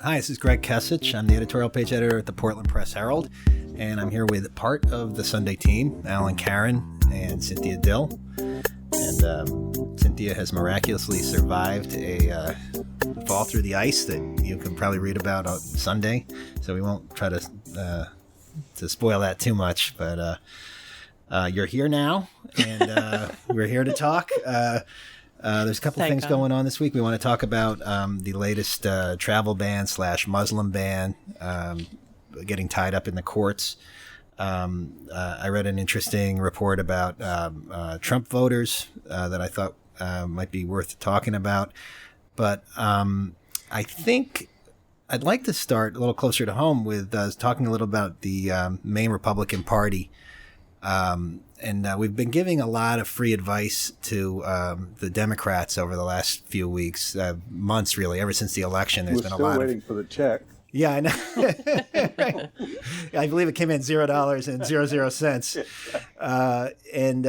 Hi, this is Greg Kesich. I'm the editorial page editor at the Portland Press Herald, and I'm here with part of the Sunday team, Alan Caron and Cynthia Dill. And Cynthia has miraculously survived a fall through the ice that you can probably read about on Sunday, so we won't try to spoil that too much, but you're here now, and we're here to talk. There's a couple things going on this week. We want to talk about the latest travel ban / Muslim ban getting tied up in the courts. I read an interesting report about Trump voters that I thought might be worth talking about. But I think I'd like to start a little closer to home with talking a little about the Maine Republican Party. And we've been giving a lot of free advice to the Democrats over the last few weeks, months really, ever since the election. There's been a lot. We're still waiting for the check. Yeah, I know. Right. I believe it came in $0.00. And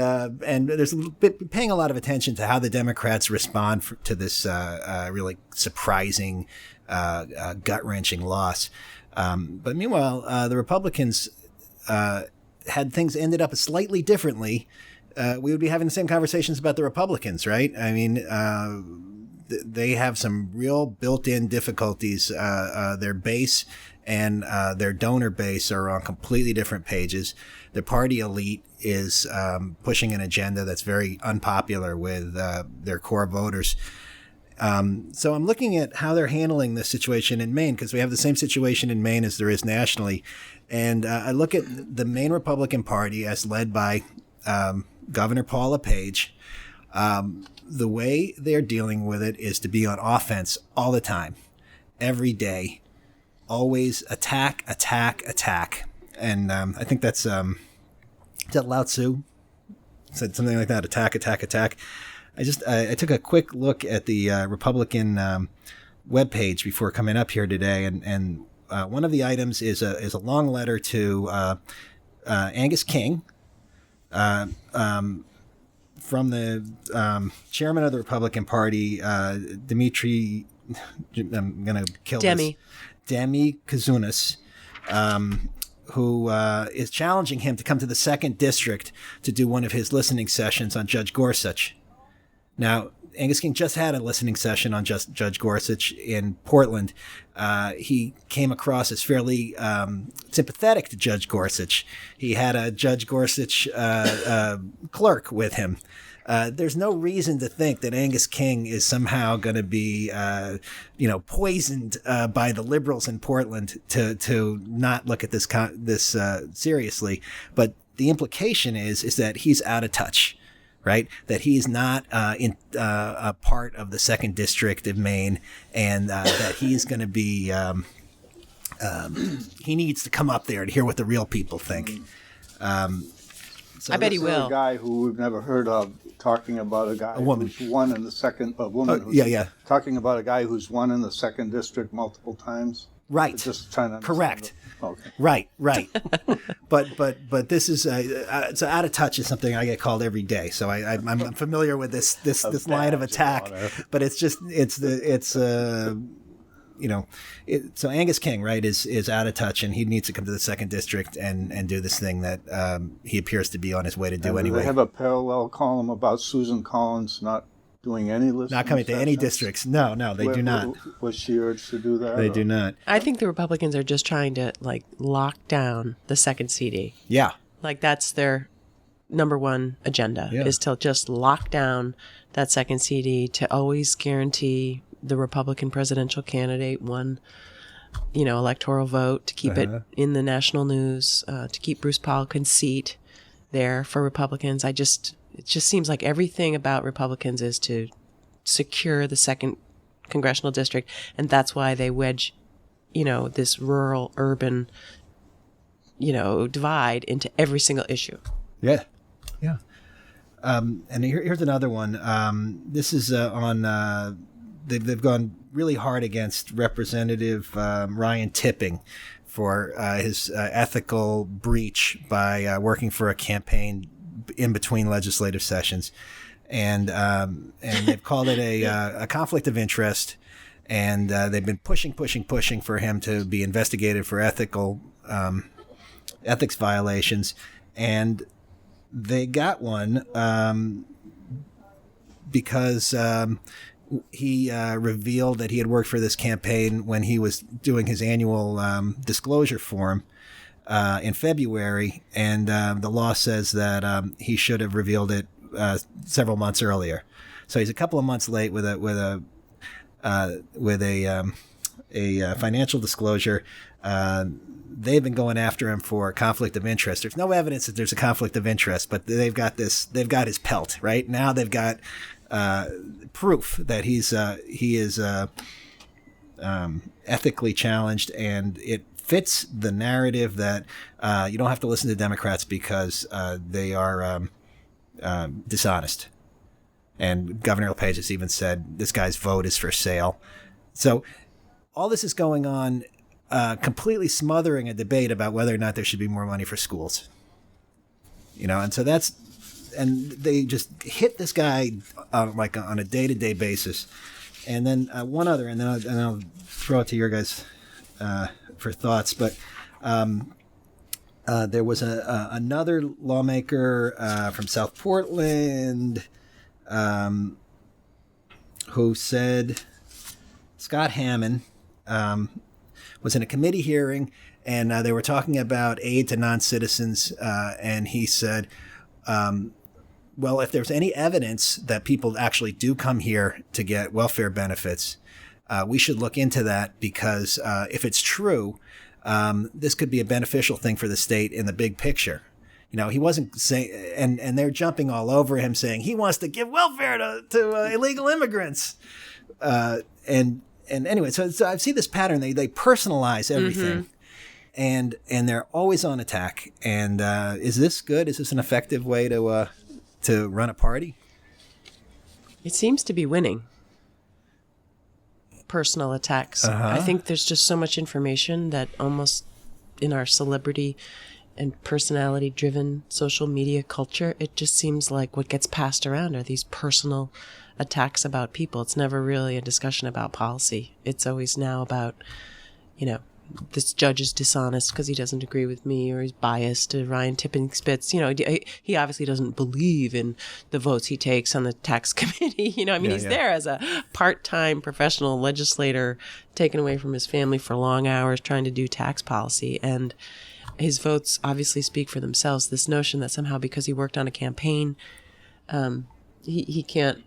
there's been paying a lot of attention to how the Democrats respond to this really surprising, gut-wrenching loss. But meanwhile, the Republicans had things ended up slightly differently, we would be having the same conversations about the Republicans, right? I mean, they have some real built-in difficulties. Their base and their donor base are on completely different pages. The party elite is pushing an agenda that's very unpopular with their core voters. So I'm looking at how they're handling this situation in Maine, because we have the same situation in Maine as there is nationally. And I look at the Maine Republican Party as led by Governor Paul LePage. The way they're dealing with it is to be on offense all the time, every day, always attack. And I think that's, is that Lao Tzu? Said something like that, attack. I took a quick look at the Republican webpage before coming up here today, and one of the items is a long letter to Angus King, from the chairman of the Republican Party, Dmitry. I'm gonna kill Demi Kazunas, who is challenging him to come to the 2nd District to do one of his listening sessions on Judge Gorsuch. Now, Angus King just had a listening session on Judge Gorsuch in Portland. He came across as fairly sympathetic to Judge Gorsuch. He had a Judge Gorsuch clerk with him. There's no reason to think that Angus King is somehow going to be, poisoned by the liberals in Portland to not look at this seriously. But the implication is that he's out of touch. Right, that he's not a part of the 2nd District of Maine, and that he's going to be. He needs to come up there to hear what the real people think. So I bet he will. A guy who we've never heard of talking about a woman who's won in the second. A woman who's talking about a guy who's won in the 2nd District multiple times. Right. Just trying to correct. Okay. Right. But this is so out of touch is something I get called every day. So I'm familiar with this line of attack. But so Angus King, right, is out of touch, and he needs to come to the 2nd District and do this thing that he appears to be on his way to do anyway. They have a parallel column about Susan Collins not doing any listening not coming sessions. To any districts. No, they do not. Was she urged to do that? They do not. I think the Republicans are just trying to lock down the 2nd CD. Yeah. That's their number one agenda, is to just lock down that 2nd CD, to always guarantee the Republican presidential candidate one, electoral vote, to keep it in the national news, to keep Bruce Poliquin's seat there for Republicans. It just seems like everything about Republicans is to secure the 2nd Congressional District, and that's why they wedge, this rural-urban, divide into every single issue. Yeah. And here's another one. This is on. They've gone really hard against Representative Ryan Tipping for his ethical breach by working for a campaign in between legislative sessions, and they've called it a conflict of interest, And they've been pushing for him to be investigated for ethics violations. And they got one because he revealed that he had worked for this campaign when he was doing his annual disclosure form in February. And the law says that he should have revealed it several months earlier. So he's a couple of months late with a financial disclosure. They've been going after him for conflict of interest. There's no evidence that there's a conflict of interest, but they've got his pelt right now. They've got proof that he is ethically challenged, and it fits the narrative that you don't have to listen to Democrats because they are dishonest. And Governor LePage has even said this guy's vote is for sale. So all this is going on, completely smothering a debate about whether or not there should be more money for schools. And so and they just hit this guy like on a day-to-day basis. And then one other, and then I'll throw it to your guys for thoughts. But there was another lawmaker from South Portland who said, Scott Hammond was in a committee hearing, and they were talking about aid to non-citizens, and he said, well, if there's any evidence that people actually do come here to get welfare benefits, we should look into that, because if it's true, this could be a beneficial thing for the state in the big picture. He wasn't saying, and they're jumping all over him saying he wants to give welfare to illegal immigrants. And anyway, so I've seen this pattern. They personalize everything, and they're always on attack. And is this good? Is this an effective way to run a party? It seems to be winning. Personal attacks. I think there's just so much information that almost in our celebrity and personality-driven social media culture, it just seems like what gets passed around are these personal attacks about people. It's never really a discussion about policy. It's always now about, this judge is dishonest because he doesn't agree with me, or he's biased to Ryan Tipping-Spitz. He obviously doesn't believe in the votes he takes on the tax committee. He's there as a part-time professional legislator taken away from his family for long hours trying to do tax policy. And his votes obviously speak for themselves. This notion that somehow because he worked on a campaign, he can't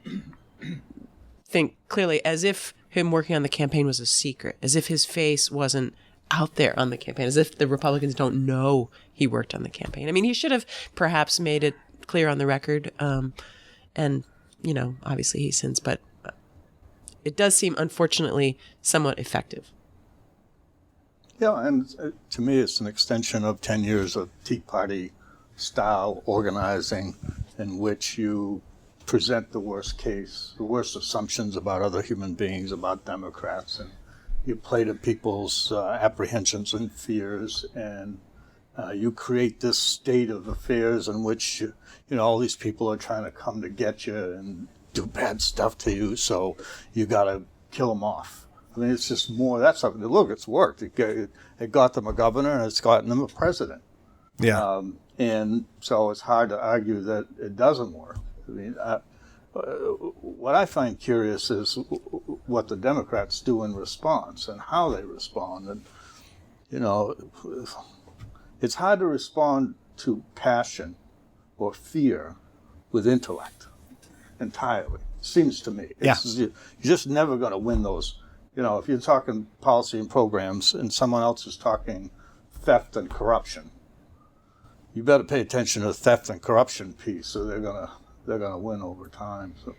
think clearly, as if him working on the campaign was a secret, as if his face wasn't out there on the campaign, as if the Republicans don't know he worked on the campaign. He should have perhaps made it clear on the record, and, obviously he since, but it does seem, unfortunately, somewhat effective. Yeah, and to me it's an extension of 10 years of Tea Party style organizing, in which you present the worst case, the worst assumptions about other human beings, about Democrats, and you play to people's apprehensions and fears, and you create this state of affairs in which all these people are trying to come to get you and do bad stuff to you, so you got to kill them off. It's just more, that's something. Look, it's worked. It got them a governor, and it's gotten them a president. Yeah. And so it's hard to argue that it doesn't work. What I find curious is what the Democrats do in response and how they respond. And, it's hard to respond to passion or fear with intellect entirely, seems to me. You're just never going to win those. If you're talking policy and programs and someone else is talking theft and corruption, you better pay attention to the theft and corruption piece, so they're gonna win over time. So.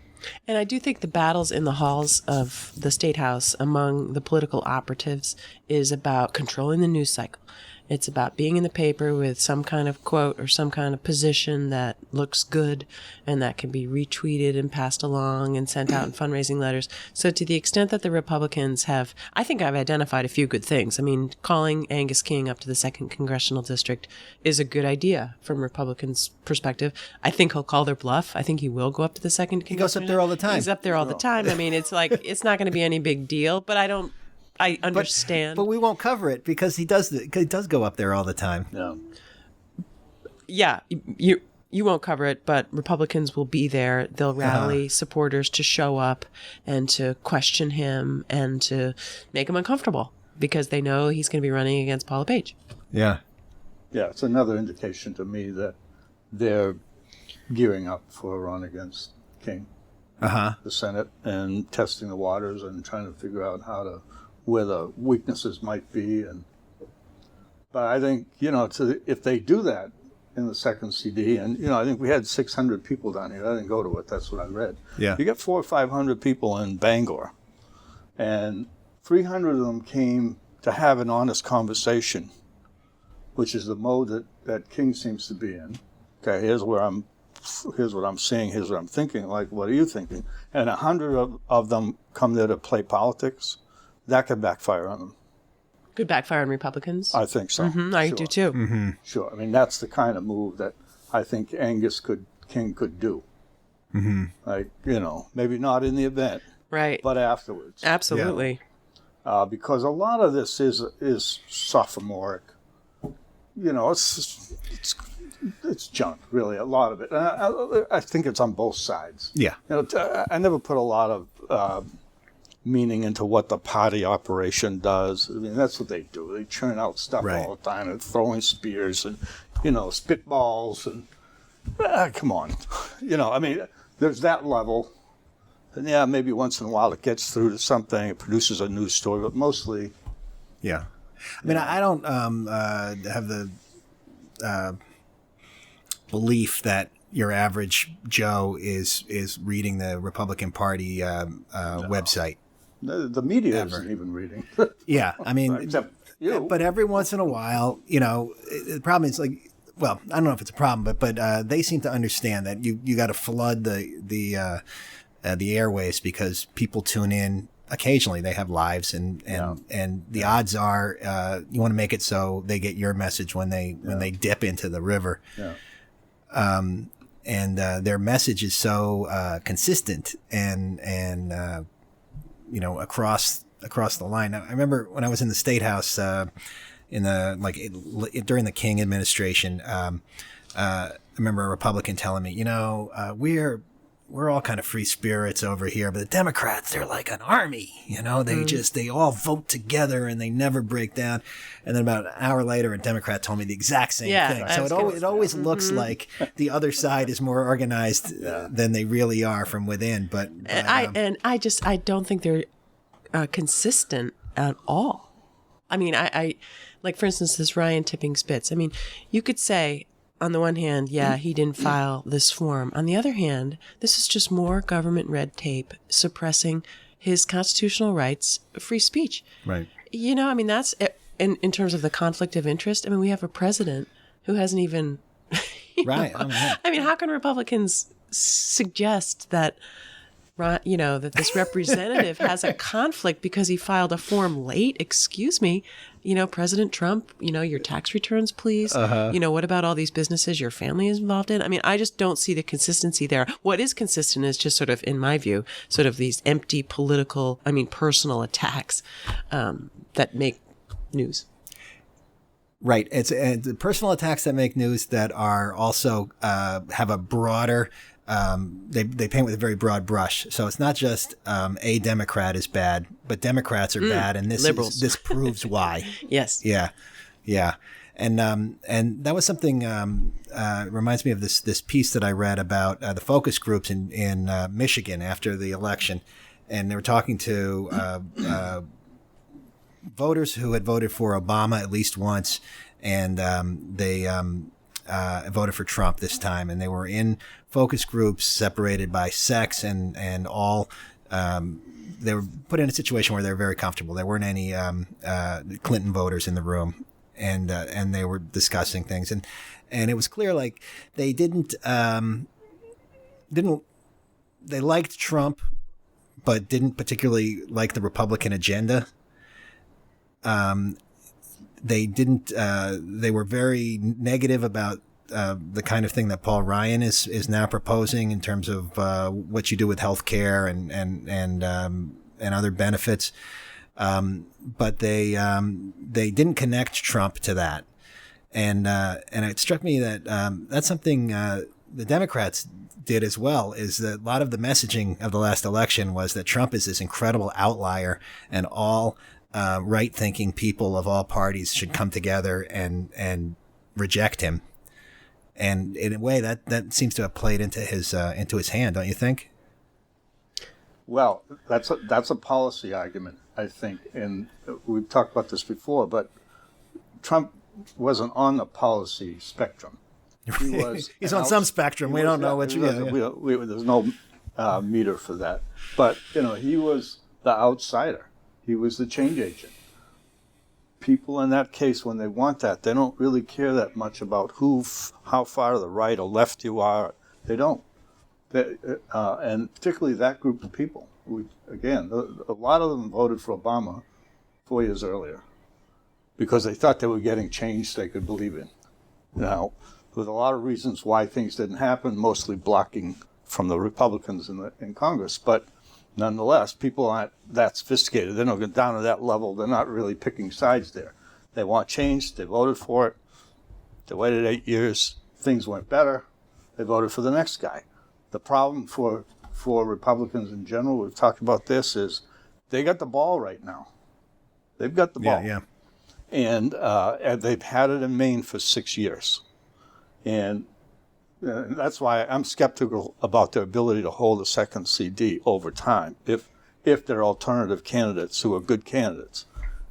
And I do think the battles in the halls of the State House among the political operatives is about controlling the news cycle. It's about being in the paper with some kind of quote or some kind of position that looks good and that can be retweeted and passed along and sent out in fundraising letters. So to the extent that the Republicans have, I think I've identified a few good things. I mean, calling Angus King up to the 2nd Congressional District is a good idea from Republicans' perspective. I think he'll call their bluff. I think he will go up to the 2nd Congressional. He goes up there all the time. He's up there all the time. I mean, it's like, it's not going to be any big deal, but I understand. But we won't cover it because he does go up there all the time. Yeah, you won't cover it, but Republicans will be there. They'll rally supporters to show up and to question him and to make him uncomfortable because they know he's going to be running against Paul LePage. Yeah, it's another indication to me that they're gearing up for a run against King, the Senate, and testing the waters and trying to figure out where the weaknesses might be. But I think, if they do that in the second CD, and, I think we had 600 people down here. I didn't go to it. That's what I read. Yeah. You get 400 or 500 people in Bangor, and 300 of them came to have an honest conversation, which is the mode that King seems to be in. Okay, here's what I'm seeing, here's what I'm thinking. Like, what are you thinking? And 100 of them come there to play politics. That could backfire on them. Could backfire on Republicans? I think so. I do too. Mm-hmm. Sure. I mean, that's the kind of move that I think King could do. Mm-hmm. Like, maybe not in the event, right? But afterwards. Absolutely. Yeah. Because a lot of this is sophomoric. It's junk, really. A lot of it. I think it's on both sides. Yeah. I never put a lot of meaning into what the party operation does. I mean, that's what they do. They churn out stuff all the time and throwing spears and, spitballs and, come on. I mean, there's that level. And yeah, maybe once in a while it gets through to something, it produces a news story, but mostly. Yeah. I mean, I don't have the belief that your average Joe is reading the Republican Party website. The media isn't even reading. Yeah, I mean, except you. But every once in a while, the problem is like, well, I don't know if it's a problem, but they seem to understand that you got to flood the airways because people tune in occasionally. They have lives, and the odds are you want to make it so they get your message when they dip into the river. Yeah. And their message is so consistent and across the line. Now, I remember when I was in the State House during the King administration. I remember a Republican telling me, we're all kind of free spirits over here, but the Democrats, they're like an army, they all vote together and they never break down. And then about an hour later, a Democrat told me the exact same thing. So it always looks like the other side is more organized than they really are from within. But I don't think they're consistent at all. I mean, I like, for instance, this Ryan tipping Spitz. I mean, you could say, on the one hand, he didn't file this form. On the other hand, this is just more government red tape suppressing his constitutional rights, free speech. Right. I mean, that's in terms of the conflict of interest. I mean, we have a president who hasn't even. Right. I mean, how can Republicans suggest that? That this representative has a conflict because he filed a form late? Excuse me. President Trump, your tax returns, please. What about all these businesses your family is involved in? I mean, I just don't see the consistency there. What is consistent is just sort of, in my view, sort of these empty personal attacks that make news. Right. It's the personal attacks that make news that are also have a broader. They paint with a very broad brush. So it's not just a Democrat is bad, but Democrats are bad, and this proves why. Yes. Yeah. And that was something reminds me of this piece that I read about the focus groups in Michigan after the election, and they were talking to voters who had voted for Obama at least once, and they voted for Trump this time, and they were in focus groups separated by sex and all. They were put in a situation where they were very comfortable. There weren't any Clinton voters in the room, and they were discussing things, and it was clear like they didn't they liked Trump, but didn't particularly like the Republican agenda. They didn't. They were very negative about the kind of thing that Paul Ryan is now proposing in terms of what you do with health care and other benefits. But they didn't connect Trump to that, and it struck me that that's something the Democrats did as well. Is that a lot of the messaging of the last election was that Trump is this incredible outlier, and all right-thinking people of all parties should come together and reject him. And in a way, that seems to have played into his hand, don't you think? Well, that's a policy argument, I think, and we've talked about this before. But Trump wasn't on the policy spectrum. He's on some spectrum. We don't know which. There's no meter for that. But he was the outsider. He was the change agent. People in that case, when they want that, they don't really care that much about how far to the right or left you are. They don't. And particularly that group of people. A lot of them voted for Obama 4 years earlier because they thought they were getting change they could believe in. Now, there's a lot of reasons why things didn't happen, mostly blocking from the Republicans in Congress, but nonetheless, people aren't that sophisticated. They don't get down to that level. They're not really picking sides there. They want change. They voted for it. They waited 8 years. Things went better. They voted for the next guy. The problem for Republicans in general, we've talked about this, is they got the ball right now. They've got the ball. Yeah. And they've had it in Maine for 6 years. And that's why I'm skeptical about their ability to hold a second CD over time, if they're alternative candidates who are good candidates,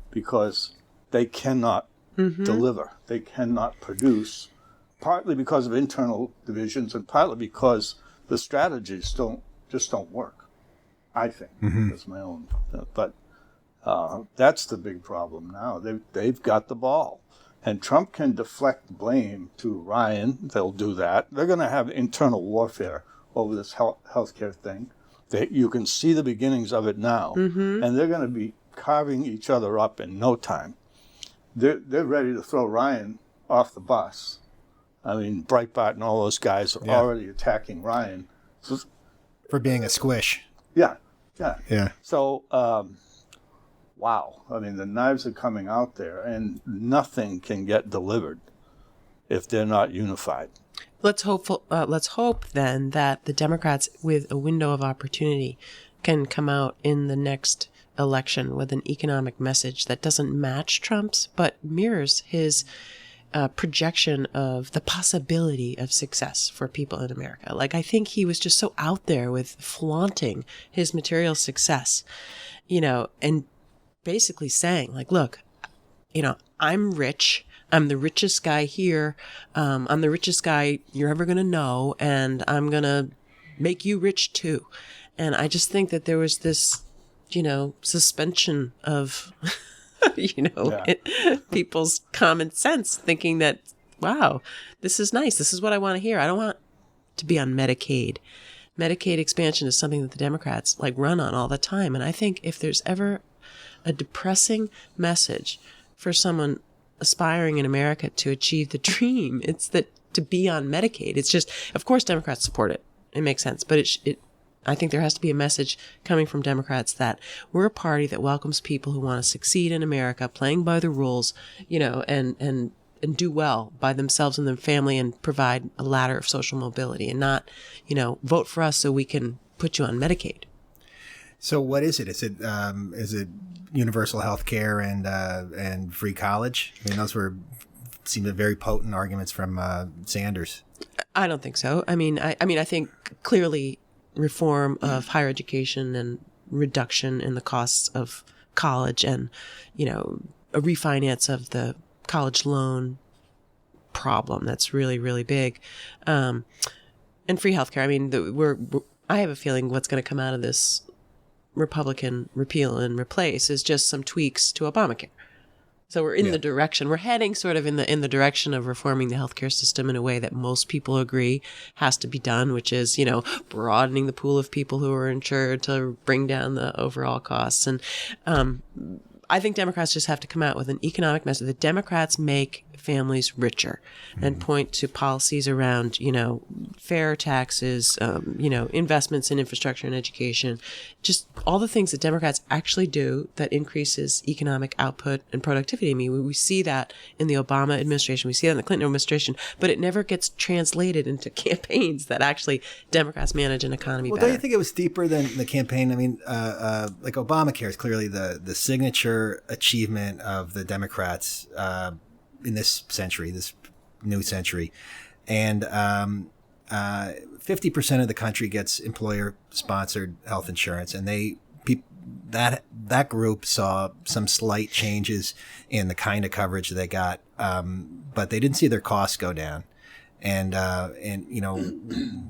because they cannot deliver. They cannot produce, partly because of internal divisions and partly because the strategies just don't work, I think. That's my own. But that's the big problem now. They've got the ball. And Trump can deflect blame to Ryan. They'll do that. They're going to have internal warfare over this healthcare thing. You can see the beginnings of it now. And they're going to be carving each other up in no time. They're ready to throw Ryan off the bus. I mean, Breitbart and all those guys are already attacking Ryan. For being a squish. Yeah. So, wow. I mean, the knives are coming out there, and nothing can get delivered if they're not unified. Let's hope then that the Democrats, with a window of opportunity, can come out in the next election with an economic message that doesn't match Trump's, but mirrors his projection of the possibility of success for people in America. Like, I think he was just so out there with flaunting his material success, and basically saying, like, look, I'm rich. I'm the richest guy here. I'm the richest guy you're ever going to know. And I'm going to make you rich too. And I just think that there was this, suspension of, people's common sense, thinking that, wow, this is nice. This is what I want to hear. I don't want to be on Medicaid. Medicaid expansion is something that the Democrats run on all the time. And I think if there's ever a depressing message for someone aspiring in America to achieve the dream, it's that to be on Medicaid. It's just, of course, Democrats support it. It makes sense. But I think there has to be a message coming from Democrats that we're a party that welcomes people who want to succeed in America, playing by the rules, and do well by themselves and their family and provide a ladder of social mobility, and not, vote for us so we can put you on Medicaid. So what is it? Is it universal health care and free college? I mean, those seem to be very potent arguments from Sanders. I don't think so. I mean, I think clearly reform of higher education and reduction in the costs of college, and a refinance of the college loan problem that's really, really big, and free healthcare. I mean, I have a feeling what's going to come out of this Republican repeal and replace is just some tweaks to Obamacare. So we're in the direction, we're heading sort of in the direction of reforming the healthcare system in a way that most people agree has to be done, which is, broadening the pool of people who are insured to bring down the overall costs. And I think Democrats just have to come out with an economic message. The Democrats make families richer and point to policies around, fair taxes, investments in infrastructure and education, just all the things that Democrats actually do that increases economic output and productivity. I mean, we see that in the Obama administration. We see that in the Clinton administration, but it never gets translated into campaigns that actually Democrats manage an economy better. Don't you think it was deeper than the campaign? I mean, like Obamacare is clearly the signature achievement of the Democrats in this century, this new century. And 50% of the country gets employer-sponsored health insurance, and that group saw some slight changes in the kind of coverage they got, but they didn't see their costs go down. And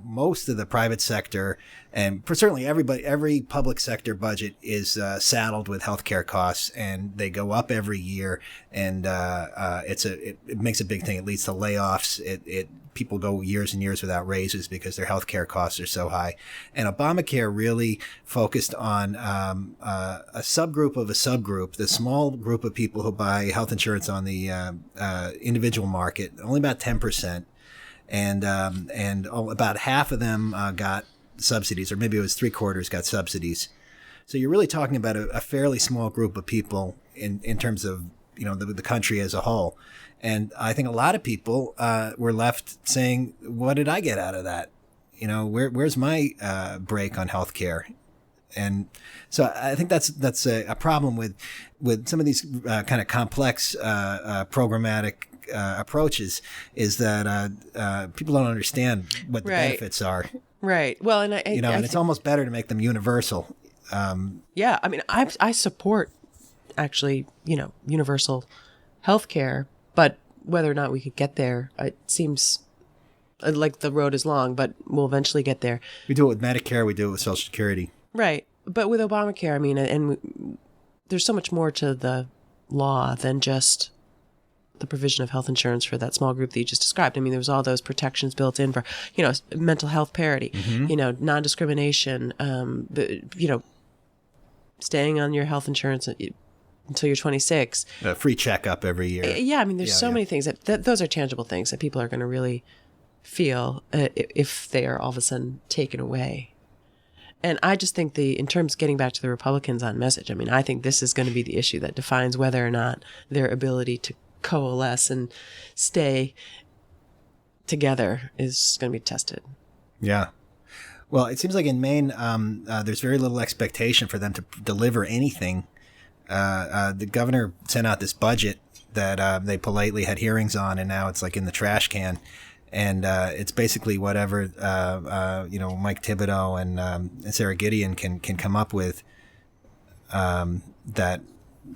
most of the private sector, and certainly every public sector budget is saddled with healthcare costs, and they go up every year. And it makes a big thing. It leads to layoffs. People go years and years without raises because their healthcare costs are so high. And Obamacare really focused on a subgroup of a subgroup, the small group of people who buy health insurance on the individual market, only about 10%. And about half of them got subsidies, or maybe it was 3/4 got subsidies. So you're really talking about a fairly small group of people in terms of the country as a whole. And I think a lot of people were left saying, "What did I get out of that? Where's my break on healthcare?" And so I think that's a problem with some of these kind of complex programmatic approaches, is that people don't understand what the benefits are. Right. Well, and and it's almost better to make them universal. Yeah. I mean, I support actually, universal health care, but whether or not we could get there, it seems like the road is long, but we'll eventually get there. We do it with Medicare. We do it with Social Security. Right. But with Obamacare, I mean, and there's so much more to the law than just the provision of health insurance for that small group that you just described. I mean, there was all those protections built in for, mental health parity, non-discrimination, staying on your health insurance until you're 26. A free checkup every year. Yeah, I mean, there's so many things that those are tangible things that people are going to really feel if they are all of a sudden taken away. And I just think in terms of getting back to the Republicans on message, I mean, I think this is going to be the issue that defines whether or not their ability to coalesce and stay together is going to be tested. Yeah. Well, it seems like in Maine, there's very little expectation for them to deliver anything. The governor sent out this budget that they politely had hearings on, and now it's like in the trash can. And it's basically whatever Mike Thibodeau and Sarah Gideon can come up with, that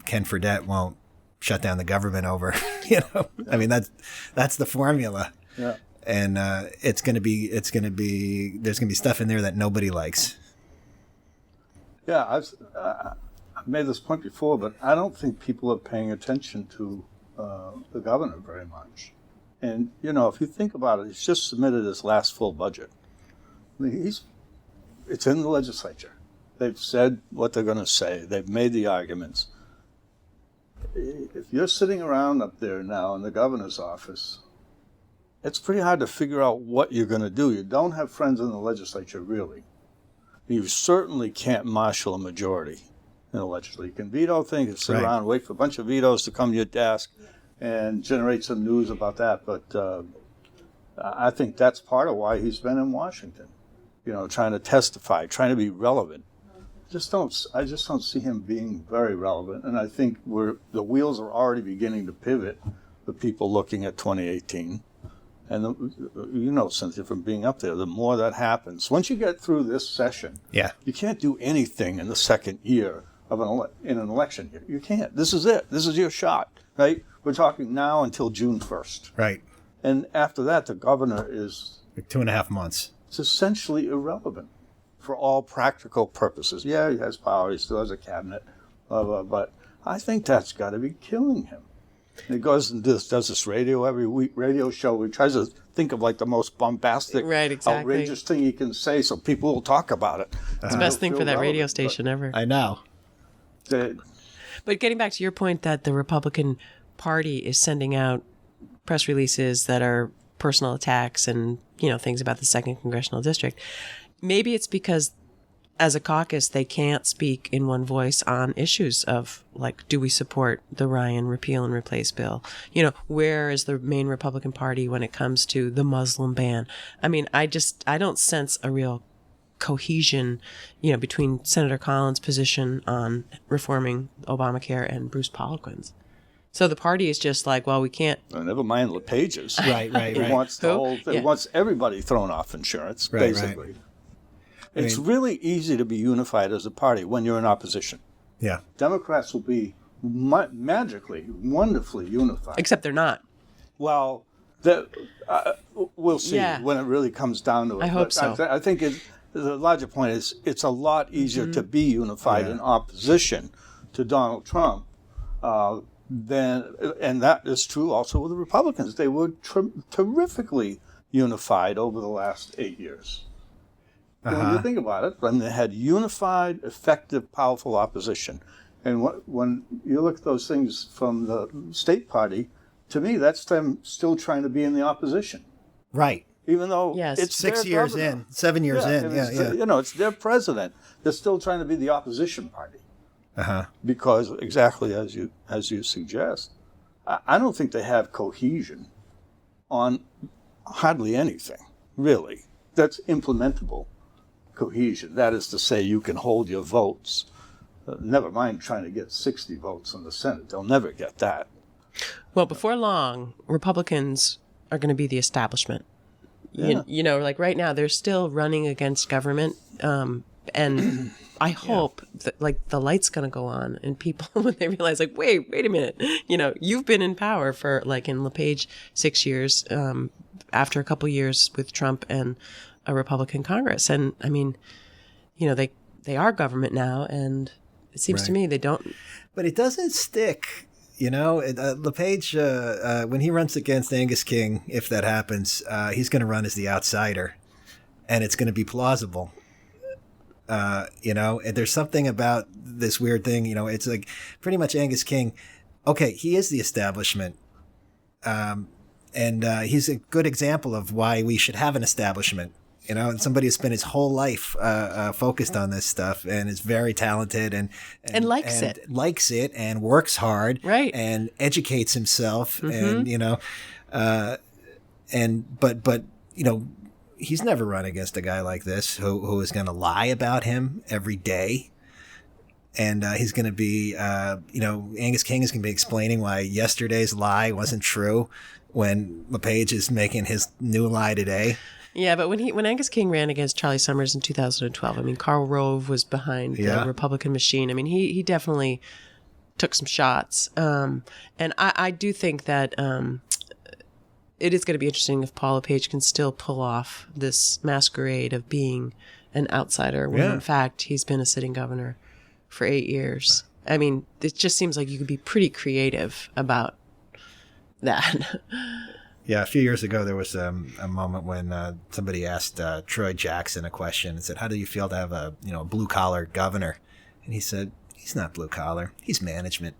Ken Fredette won't shut down the government over. I mean, that's the formula. Yeah. And there's going to be stuff in there that nobody likes. Yeah, I've made this point before, but I don't think people are paying attention to the governor very much. And, if you think about it, he's just submitted his last full budget. I mean, it's in the legislature. They've said what they're going to say. They've made the arguments. If you're sitting around up there now in the governor's office, it's pretty hard to figure out what you're going to do. You don't have friends in the legislature, really. You certainly can't marshal a majority in the legislature. You can veto things, and sit around and wait for a bunch of vetoes to come to your desk and generate some news about that. But I think that's part of why he's been in Washington, trying to testify, trying to be relevant. I just don't see him being very relevant. And I think the wheels are already beginning to pivot for people looking at 2018. And Cynthia, from being up there, the more that happens, once you get through this session, you can't do anything in the second year of in an election year. You can't. This is it. This is your shot, right? We're talking now until June 1st. Right. And after that, the governor is... like 2.5 months. It's essentially irrelevant for all practical purposes. Yeah, he has power. He still has a cabinet, blah, blah, but I think that's got to be killing him. He goes and does this every week radio show. He tries to think of like the most bombastic, outrageous thing he can say, so people will talk about it. It's the best thing for that radio station ever. I know. But getting back to your point that the Republican Party is sending out press releases that are personal attacks and, things about the Second Congressional District, maybe it's because as a caucus, they can't speak in one voice on issues of, like, do we support the Ryan repeal and replace bill? Where is the Maine Republican Party when it comes to the Muslim ban? I mean, I don't sense a real cohesion, between Senator Collins' position on reforming Obamacare and Bruce Poliquin's. So the party is just like, well, we can't. Never mind LePage's. Right. He wants the whole. He wants everybody thrown off insurance, basically. Right. It's really easy to be unified as a party when you're in opposition. Yeah. Democrats will be magically, wonderfully unified. Except they're not. Well, we'll see when it really comes down to it. I hope so. I think the larger point is it's a lot easier to be unified in opposition to Donald Trump and that is true also with the Republicans. They were terrifically unified over the last 8 years. When you think about it, they had unified, effective, powerful opposition. And when you look at those things from the state party, to me, that's them still trying to be in the opposition. Right. Even though it's 6 years governor. in, 7 years in. It's their president. They're still trying to be the opposition party. Because exactly as you suggest, I don't think they have cohesion on hardly anything, really, that's implementable. Cohesion. That is to say, you can hold your votes. Never mind trying to get 60 votes in the Senate. They'll never get that. Well, before long, Republicans are going to be the establishment. Yeah. Like right now, they're still running against government. And I hope that, like, the light's going to go on and people, when they realize, like, wait a minute, you've been in power for, like, in LePage, 6 years, after a couple years with Trump and a Republican Congress. And I mean, they are government now, and it seems to me they don't. But it doesn't stick. LePage, when he runs against Angus King, if that happens, he's going to run as the outsider, and it's going to be plausible. And there's something about this weird thing, it's like pretty much Angus King. Okay, he is the establishment. And he's a good example of why we should have an establishment. And somebody who's spent his whole life focused on this stuff and is very talented and likes it and works hard, right? And educates himself, and but he's never run against a guy like this who is going to lie about him every day. And he's going to be, Angus King is going to be explaining why yesterday's lie wasn't true when LePage is making his new lie today. Yeah, but when Angus King ran against Charlie Summers in 2012, Karl Rove was behind the Republican machine. He definitely took some shots. And I do think that it is going to be interesting if Paul LePage can still pull off this masquerade of being an outsider when, in fact, he's been a sitting governor for 8 years. It just seems like you could be pretty creative about that. Yeah, a few years ago, there was a moment when somebody asked Troy Jackson a question and said, how do you feel to have a blue-collar governor? And he said, he's not blue-collar. He's management.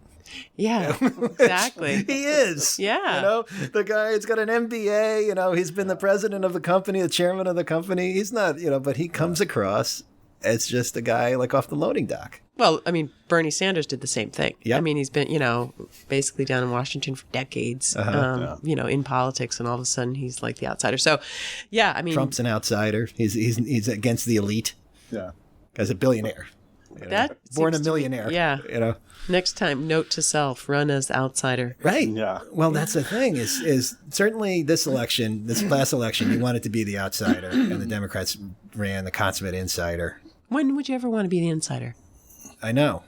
Yeah, exactly. He is. Yeah. The guy's got an MBA, he's been the president of the company, the chairman of the company. He's not, but he comes across as just a guy like off the loading dock. Well, Bernie Sanders did the same thing. Yeah. He's been, basically down in Washington for decades, in politics, and all of a sudden he's like the outsider. So, yeah, Trump's an outsider. He's against the elite. Yeah. As a billionaire. Born a millionaire. Next time, note to self, run as outsider. Right. Yeah. Well, that's the thing is certainly this last election, you wanted to be the outsider, and the Democrats ran the consummate insider. When would you ever want to be the insider? I know.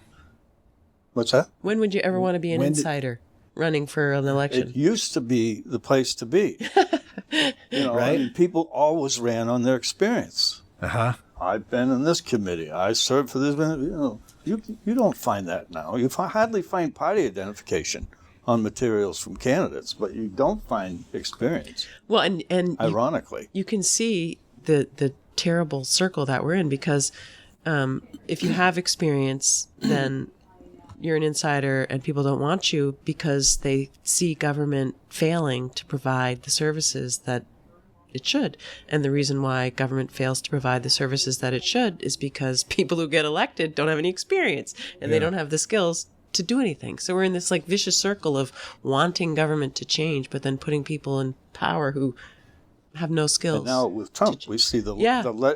What's that? When would you ever want to be an insider running for an election? It used to be the place to be. Right? People always ran on their experience. I've been in this committee. I served for this. You don't find that now. You hardly find party identification on materials from candidates, but you don't find experience. Well, and ironically, you can see the terrible circle that we're in, because if you have experience, then you're an insider and people don't want you because they see government failing to provide the services that it should. And the reason why government fails to provide the services that it should is because people who get elected don't have any experience and they don't have the skills to do anything. So we're in this like vicious circle of wanting government to change, but then putting people in power who have no skills. And now with Trump, we see the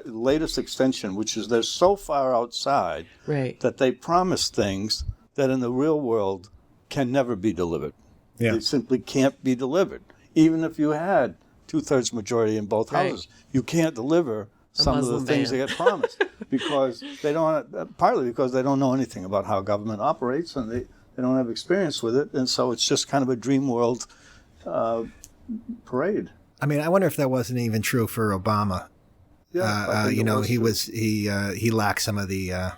latest extension, which is they're so far outside that they promise things that in the real world can never be delivered. Yeah. They simply can't be delivered. Even if you had 2/3 majority in both houses, you can't deliver some of the things that get promised because they don't. Partly because they don't know anything about how government operates and they don't have experience with it, and so it's just kind of a dream world parade. I mean, I wonder if that wasn't even true for Obama. Yeah, he lacked some of the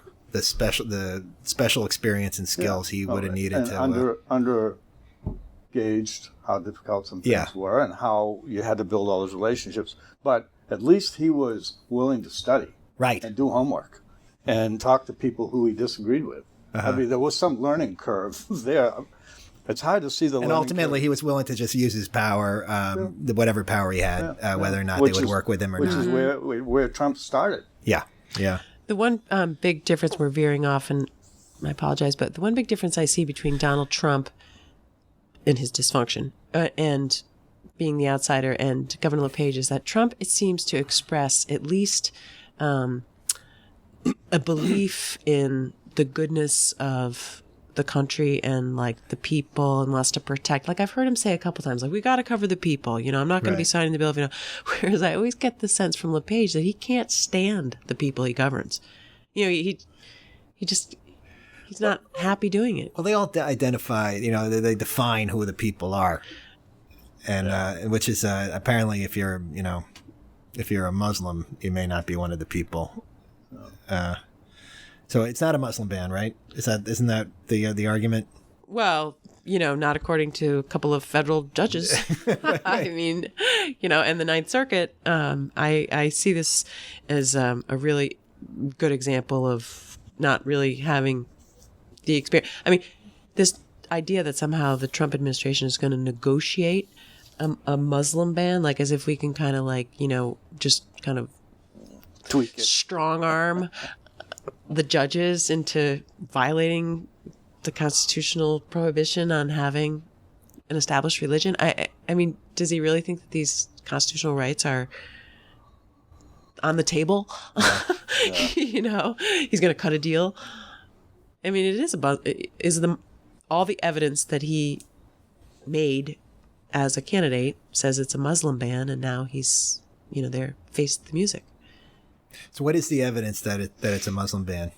special experience and skills he would have needed to undergauged how difficult some things were and how you had to build all those relationships. But at least he was willing to study and do homework and talk to people who he disagreed with. I mean, there was some learning curve there. It's hard to see the learning curve. And ultimately, he was willing to just use his power, whatever power he had, whether or not they would work with him or not. Which is where Trump started. Yeah, yeah. The one big difference, we're veering off, and I apologize, but the one big difference I see between Donald Trump and his dysfunction and being the outsider and Governor LePage is that Trump, it seems to express at least a belief in the goodness of the country and like the people and wants to protect. Like I've heard him say a couple times, like, we got to cover the people. You know, I'm not going to be signing the bill. Whereas I always get the sense from LePage that he can't stand the people he governs. You know, he's not happy doing it. Well, they all identify, they define who the people are. And, which is, apparently if you're a Muslim, you may not be one of the people. So it's not a Muslim ban, right? Isn't that the argument? Well, not according to a couple of federal judges. I mean, and the Ninth Circuit, I see this as a really good example of not really having the experience. I mean, this idea that somehow the Trump administration is going to negotiate a Muslim ban, like as if we can kind of like, just kind of tweak it, strong arm the judges into violating the constitutional prohibition on having an established religion. I mean, does he really think that these constitutional rights are on the table? He's going to cut a deal. I mean, it is about all the evidence that he made as a candidate says it's a Muslim ban, and now he's there faced the music. So what is the evidence that it's a Muslim ban?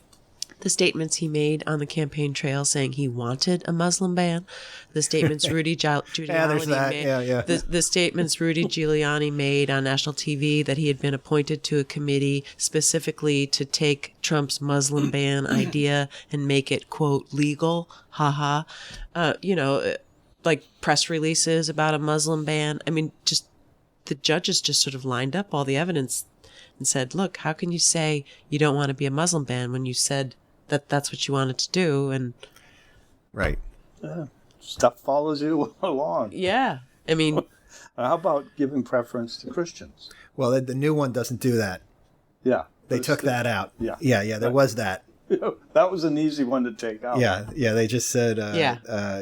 The statements he made on the campaign trail saying he wanted a Muslim ban. The statements Rudy Giuliani made. The statements Rudy Giuliani made on national TV that he had been appointed to a committee specifically to take Trump's Muslim ban idea and make it, quote, legal. Haha. Like press releases about a Muslim ban. I mean, just the judges just sort of lined up all the evidence and said, look, how can you say you don't want to be a Muslim ban when you said that that's what you wanted to do? And right. Stuff follows you along. Yeah. I mean, how about giving preference to Christians? Well, the new one doesn't do that. Yeah. They took that out. Yeah. Yeah, there was that. That was an easy one to take out. Yeah, they just said,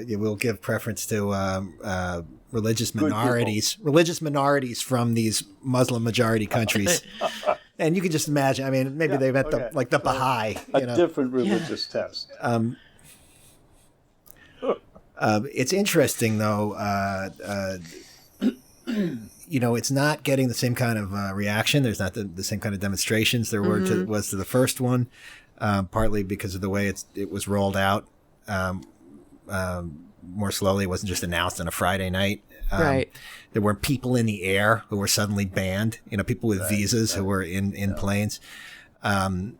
we'll give preference to religious minorities from these Muslim majority countries. And you can just imagine, I mean, maybe they meant the Baha'i. A different religious test. It's interesting, though, it's not getting the same kind of reaction. There's not the same kind of demonstrations there was to the first one, partly because of the way it was rolled out. More slowly. It wasn't just announced on a Friday night. Right. There were people in the air who were suddenly banned, people with visas who were in planes. And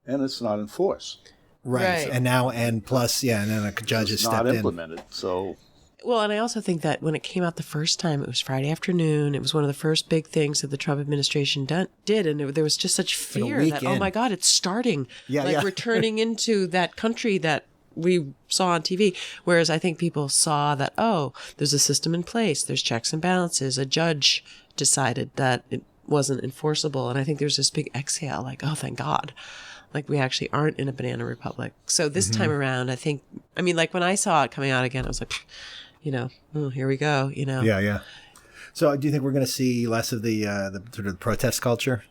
it's not enforced. Right. And now, and plus, and then a judge has stepped not in. implemented. So, well, and I also think that when it came out the first time, it was Friday afternoon. It was one of the first big things that the Trump administration did. And there was just such fear that, oh my God, it's starting. We're turning into that country that we saw on TV. Whereas I think people saw that, oh, there's a system in place. There's checks and balances. A judge decided that it wasn't enforceable. And I think there's this big exhale, like, oh, thank God. Like, we actually aren't in a banana republic. So this time around, I think, like when I saw it coming out again, I was like, oh, here we go, Yeah. So do you think we're going to see less of the sort of protest culture?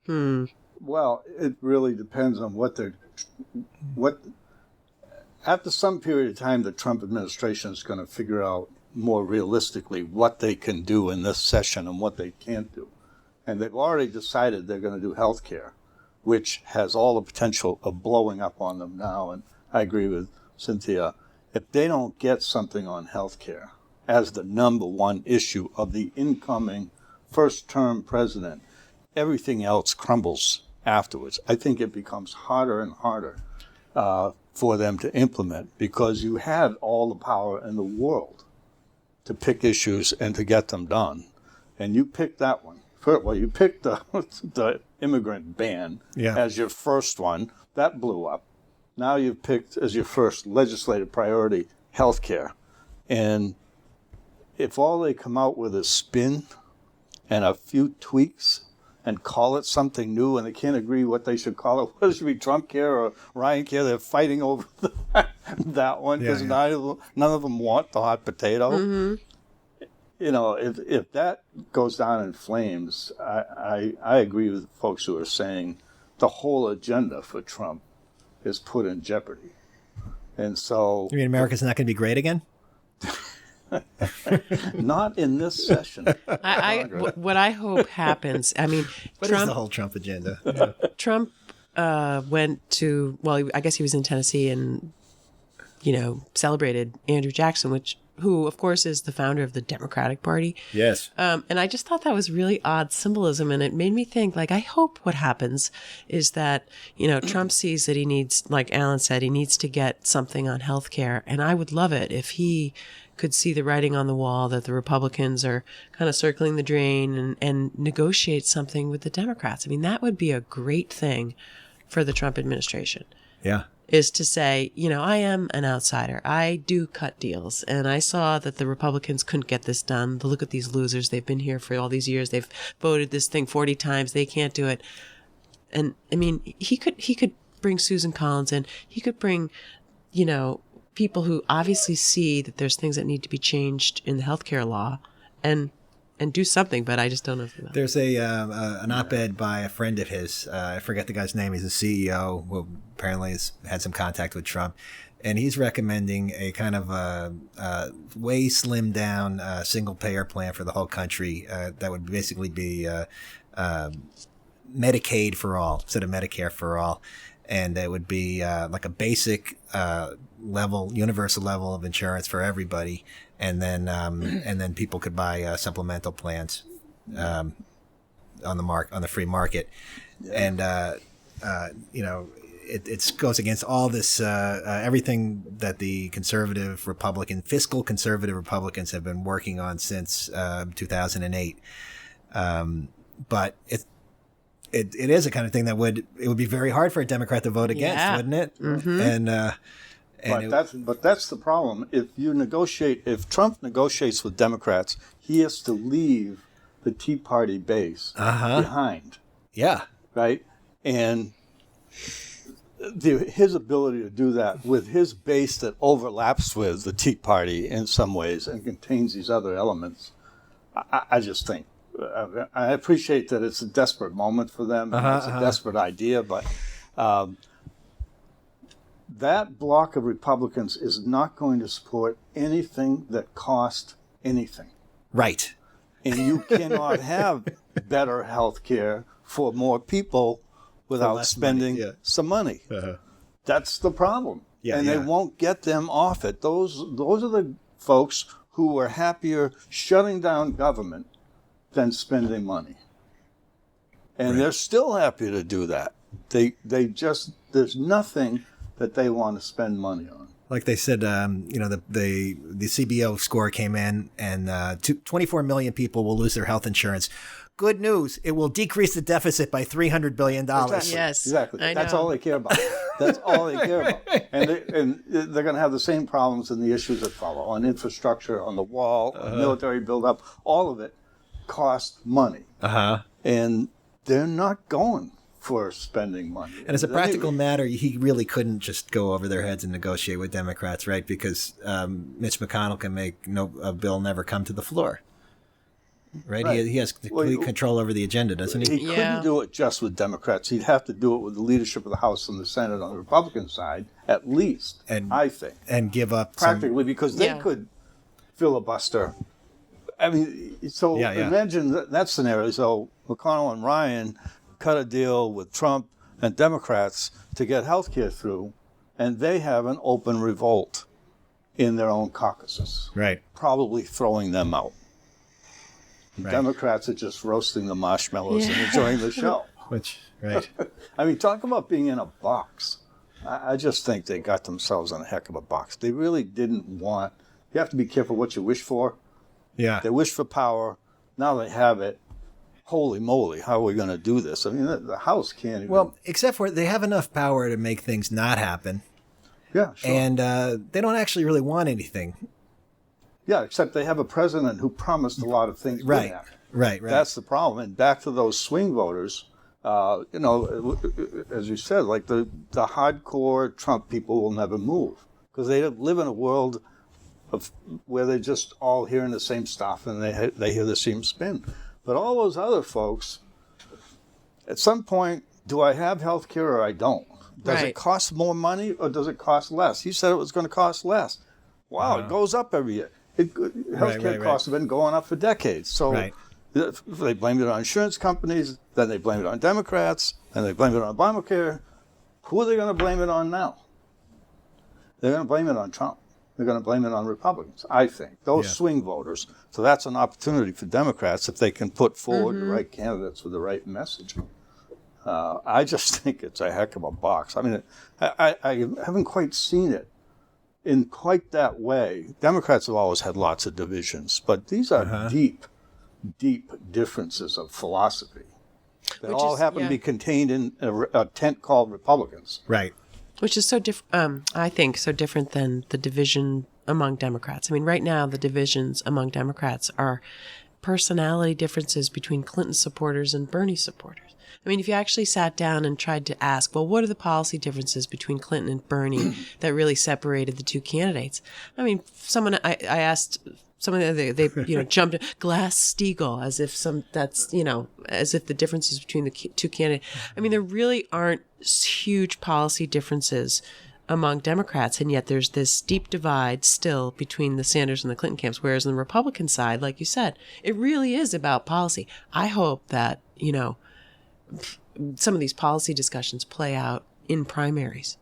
Well, it really depends on after some period of time, the Trump administration is going to figure out more realistically what they can do in this session and what they can't do. And they've already decided they're going to do health care, which has all the potential of blowing up on them now. And I agree with Cynthia. If they don't get something on health care as the number one issue of the incoming first-term president, everything else crumbles afterwards. I think it becomes harder and harder for them to implement because you had all the power in the world to pick issues and to get them done. And you picked that one. Well, you picked the immigrant ban as your first one. That blew up. Now you've picked as your first legislative priority health care. And if all they come out with is spin and a few tweaks and call it something new and they can't agree what they should call it, whether it should be Trump care or Ryan care, they're fighting over that one because none of them want the hot potato. Mm-hmm. If that goes down in flames, I agree with folks who are saying the whole agenda for Trump is put in jeopardy. And so... You mean America's not going to be great again? Not in this session. What I hope happens, what Trump, is the whole Trump agenda? Trump went to, I guess he was in Tennessee and, celebrated Andrew Jackson, who, of course, is the founder of the Democratic Party. Yes. And I just thought that was really odd symbolism. And it made me think, I hope what happens is that, Trump sees that he needs, like Alan said, he needs to get something on health care. And I would love it if he could see the writing on the wall that the Republicans are kind of circling the drain and negotiate something with the Democrats. That would be a great thing for the Trump administration. Yeah. Is to say, I am an outsider. I do cut deals. And I saw that the Republicans couldn't get this done. Look at these losers. They've been here for all these years. They've voted this thing 40 times. They can't do it. And he could bring Susan Collins in. He could bring, people who obviously see that there's things that need to be changed in the healthcare law and do something, but I just don't know. There's an op-ed by a friend of his. I forget the guy's name. He's a CEO who apparently has had some contact with Trump. And he's recommending a kind of way slimmed down single-payer plan for the whole country that would basically be Medicaid for all instead of Medicare for all. And it would be like a basic universal level of insurance for everybody. And then people could buy supplemental plans on the free market. And, it goes against all this, everything that the fiscal conservative Republicans have been working on since 2008. But it is a kind of thing that would be very hard for a Democrat to vote against, wouldn't it? Mm-hmm. But that's the problem. If Trump negotiates with Democrats, he has to leave the Tea Party base behind. Yeah. Right? And his ability to do that with his base that overlaps with the Tea Party in some ways and contains these other elements, I just think. I appreciate that it's a desperate moment for them. It's a desperate idea, but that block of Republicans is not going to support anything that costs anything. Right. And you cannot have better health care for more people without spending some money. That's the problem. They won't get them off it. Those are the folks who are happier shutting down government than spending money. And they're still happy to do that. They just, there's nothing that they want to spend money on. Like they said, the CBO score came in, and 24 million people will lose their health insurance. Good news, it will decrease the deficit by $300 billion. Exactly. Yes, exactly. That's all they care about. That's all they care about. And they're going to have the same problems and the issues that follow on infrastructure, on the wall, on military buildup. All of it costs money. And they're not going for spending money. And as a practical matter, he really couldn't just go over their heads and negotiate with Democrats, right? Because Mitch McConnell can make a bill never come to the floor. Right? He has complete control over the agenda, doesn't he? He couldn't do it just with Democrats. He'd have to do it with the leadership of the House and the Senate on the Republican side, at least, I think. And give up practically, because they could filibuster. I mean, so imagine that scenario. So McConnell and Ryan cut a deal with Trump and Democrats to get health care through, and they have an open revolt in their own caucuses. Right. Probably throwing them out. Right. Democrats are just roasting the marshmallows and enjoying the show. I mean, talk about being in a box. I just think they got themselves in a heck of a box. They really didn't want. You have to be careful what you wish for. Yeah. They wish for power. Now they have it. Holy moly, how are we going to do this? I mean, the House can't even. Well, except for they have enough power to make things not happen. Yeah, sure. And they don't actually really want anything. Yeah, except they have a president who promised a lot of things. Right. That's the problem. And back to those swing voters, as you said, like the hardcore Trump people will never move because they live in a world where they're just all hearing the same stuff and they hear the same spin. But all those other folks, at some point, do I have health care or I don't? Does it cost more money or does it cost less? He said it was going to cost less. Wow, it goes up every year. Healthcare costs have been going up for decades. So they blame it on insurance companies, then they blame it on Democrats, then they blame it on Obamacare. Who are they going to blame it on now? They're going to blame it on Trump. They're going to blame it on Republicans, I think. Those swing voters. So that's an opportunity for Democrats if they can put forward the right candidates with the right message. I just think it's a heck of a box. I mean, I haven't quite seen it in quite that way. Democrats have always had lots of divisions, but these are deep, deep differences of philosophy that all happen to be contained in a tent called Republicans. Right. Which is so different, I think, so different than the division among Democrats. I mean, right now, the divisions among Democrats are personality differences between Clinton supporters and Bernie supporters. I mean, if you actually sat down and tried to ask, well, what are the policy differences between Clinton and Bernie that really separated the two candidates? I mean, I asked someone they jumped Glass-Steagall as if as if the differences between the two candidates. I mean, there really aren't huge policy differences among Democrats, and yet there's this deep divide still between the Sanders and the Clinton camps, whereas on the Republican side, like you said, it really is about policy. I hope that, some of these policy discussions play out in primaries,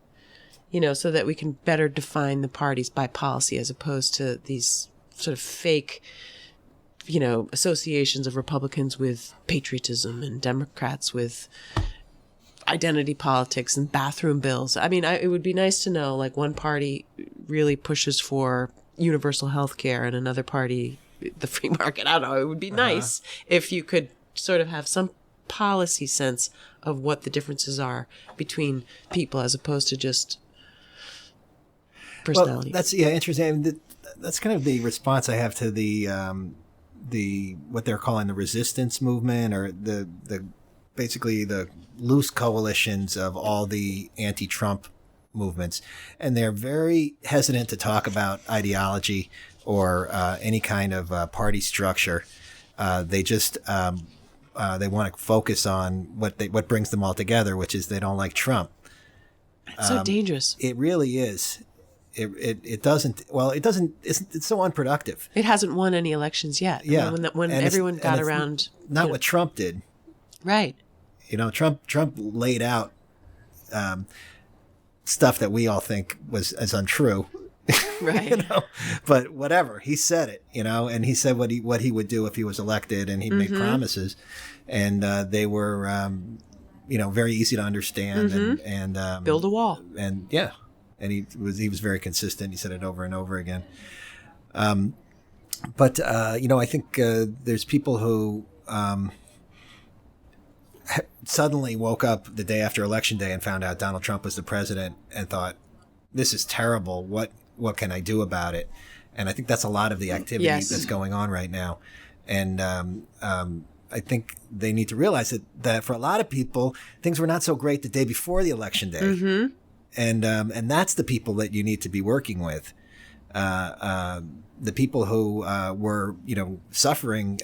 so that we can better define the parties by policy as opposed to these sort of fake, associations of Republicans with patriotism and Democrats with identity politics and bathroom bills. I mean, it would be nice to know, like, one party really pushes for universal health care and another party, the free market. I don't know. It would be nice if you could sort of have some policy sense of what the differences are between people as opposed to just personality. Well, that's interesting. I mean, that's kind of the response I have to the what they're calling the resistance movement, or the basically the loose coalitions of all the anti-Trump movements, and they're very hesitant to talk about ideology or any kind of party structure. They just they want to focus on what brings them all together, which is they don't like Trump. It's so dangerous. It really is. It doesn't. Well, it doesn't. It's so unproductive. It hasn't won any elections yet. Yeah, when everyone got around. Not what Trump did. Right. Trump laid out stuff that we all think was as untrue. Right. But whatever, he said it. And he said what he would do if he was elected, and he made promises, and they were very easy to understand and build a wall. And he was very consistent. He said it over and over again. But I think there's people who suddenly woke up the day after Election Day and found out Donald Trump was the president and thought, this is terrible. What can I do about it? And I think that's a lot of the activity that's going on right now. And I think they need to realize that for a lot of people, things were not so great the day before the Election Day. Mm-hmm. And that's the people that you need to be working with. The people who were, suffering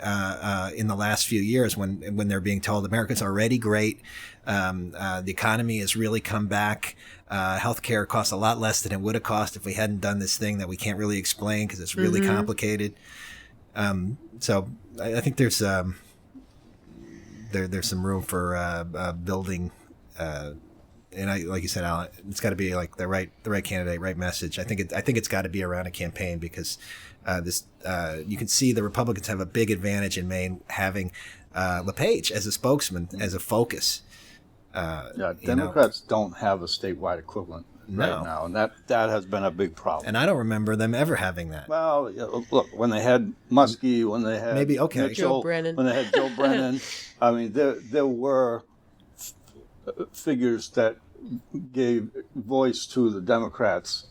in the last few years when they're being told America's already great, the economy has really come back, healthcare costs a lot less than it would have cost if we hadn't done this thing that we can't really explain because it's really complicated. So I think there's some room for building. And like you said, Alan, it's got to be like the right candidate, right message. I think it's got to be around a campaign because you can see the Republicans have a big advantage in Maine having LePage as a spokesman, as a focus. Democrats don't have a statewide equivalent right now, and that has been a big problem. And I don't remember them ever having that. Well, look, when they had Muskie, when they had Mitchell, Joe Brennan, when they had Joe Brennan, I mean, there were figures that gave voice to the Democrats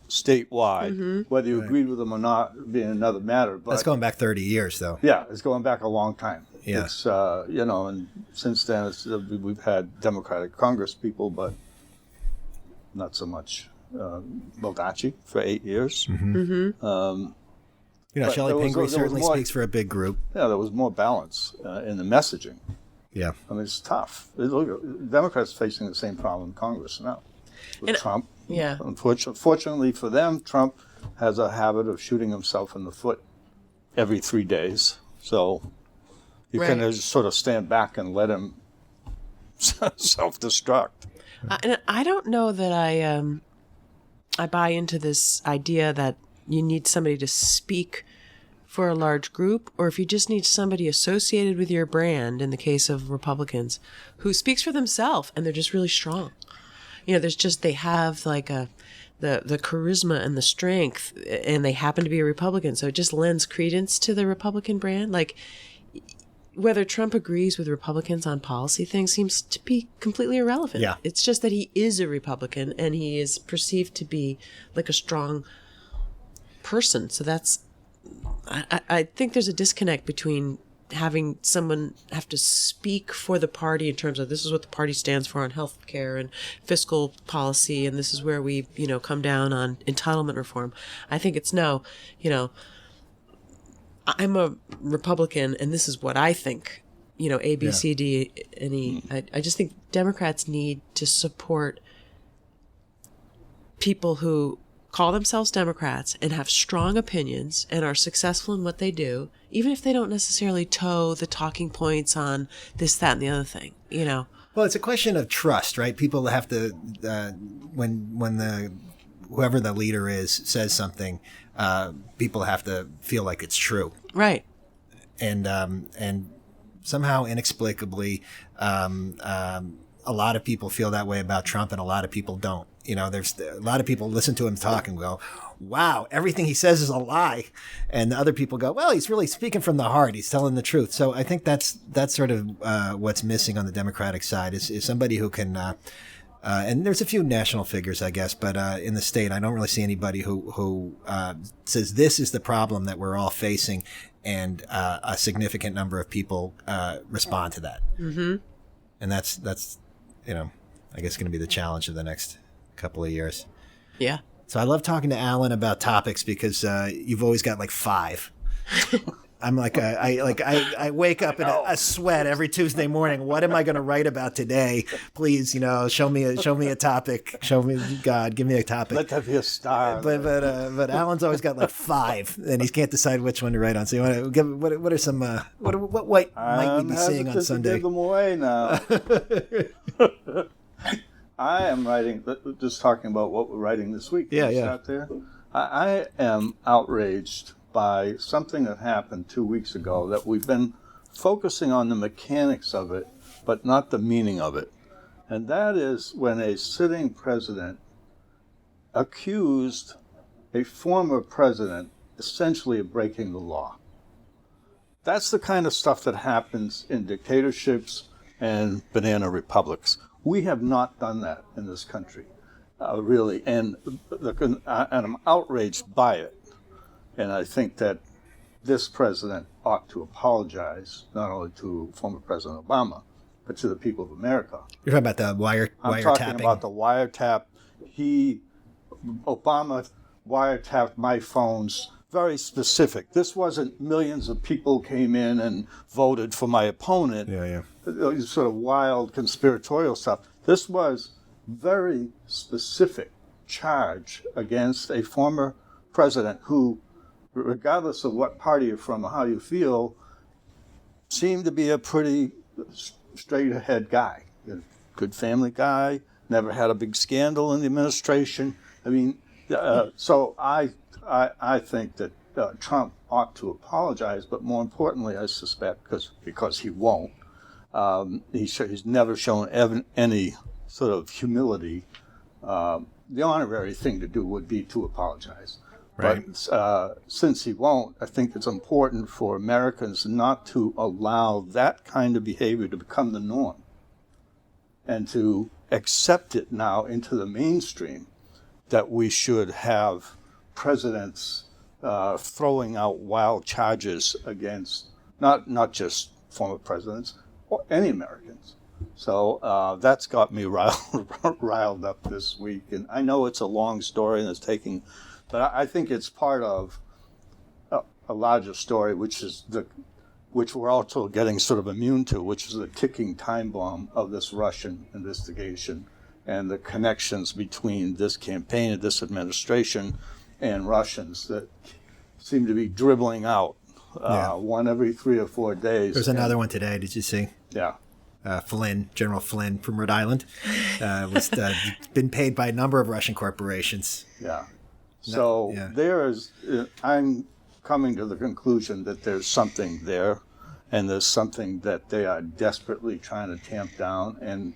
statewide, whether you agreed with them or not being another matter. But that's going back 30 years, though. Yeah, it's going back a long time. Yeah. It's, and since then we've had Democratic Congress people, but not so much Baldacci for 8 years. Shelley Pingree certainly speaks for a big group. Yeah, there was more balance in the messaging. Yeah. I mean, it's tough. Look, Democrats facing the same problem in Congress now with Trump. Yeah. Unfortunately for them, Trump has a habit of shooting himself in the foot every 3 days. So you can just sort of stand back and let him self-destruct. And I don't know that I buy into this idea that you need somebody to speak for a large group, or if you just need somebody associated with your brand, in the case of Republicans, who speaks for themselves and they're just really strong. They have like the charisma and the strength, and they happen to be a Republican, so it just lends credence to the Republican brand. Like, whether Trump agrees with Republicans on policy things seems to be completely irrelevant. Yeah. It's just that he is a Republican and he is perceived to be like a strong person. So I think there's a disconnect between having someone have to speak for the party in terms of this is what the party stands for on health care and fiscal policy, and this is where we, come down on entitlement reform. I think it's I'm a Republican and this is what I think, A, B, C, D, and E. I just think Democrats need to support people who call themselves Democrats and have strong opinions and are successful in what they do, even if they don't necessarily toe the talking points on this, that, and the other thing, Well, it's a question of trust, right? People have to, when whoever the leader is says something, people have to feel like it's true. Right. And somehow inexplicably, a lot of people feel that way about Trump and a lot of people don't. There's a lot of people listen to him talk and go, wow, everything he says is a lie. And the other people go, well, he's really speaking from the heart. He's telling the truth. So I think that's sort of what's missing on the Democratic side is somebody who can, and there's a few national figures, I guess, but in the state, I don't really see anybody who says this is the problem that we're all facing, and a significant number of people respond to that. Mm-hmm. And that's I guess going to be the challenge of the next couple of years. Yeah. So I love talking to Alan about topics because you've always got like 5. I'm like I wake up in a sweat every Tuesday morning. What am I going to write about today? Please, show me a topic. Give me a topic. Let that be a star. But Alan's always got like 5, and he can't decide which one to write on. So you want to give what are some what might we be seeing on Sunday? Give them away now. I am writing. Just talking about what we're writing this week. Yeah. Out there. I am outraged by something that happened 2 weeks ago that we've been focusing on the mechanics of it but not the meaning of it. And that is when a sitting president accused a former president essentially of breaking the law. That's the kind of stuff that happens in dictatorships and banana republics. We have not done that in this country, really, and I'm outraged by it. And I think that this president ought to apologize, not only to former President Obama, but to the people of America. You're talking about the wiretapping? I'm talking about the wiretap. Obama wiretapped my phones, very specific. This wasn't millions of people came in and voted for my opponent. Sort of wild conspiratorial stuff. This was very specific charge against a former president who, regardless of what party you're from or how you feel, seemed to be a pretty straight-ahead guy. A good family guy, never had a big scandal in the administration. I mean, so I think that Trump ought to apologize, but more importantly, I suspect, because he won't, he's never shown any sort of humility. The honorary thing to do would be to apologize. Right. But since he won't, I think it's important for Americans not to allow that kind of behavior to become the norm and to accept it now into the mainstream, that we should have presidents throwing out wild charges against not just former presidents, or any Americans. So that's got me riled up this week. And I know it's a long story and it's taking, but I think it's part of a larger story, which we're also getting sort of immune to, which is the ticking time bomb of this Russian investigation and the connections between this campaign and this administration and Russians that seem to be dribbling out one every 3 or 4 days. There's another one today. Did you see? Yeah. General Flynn from Rhode Island, was been paid by a number of Russian corporations. Yeah. So I'm coming to the conclusion that there's something there, and there's something that they are desperately trying to tamp down, and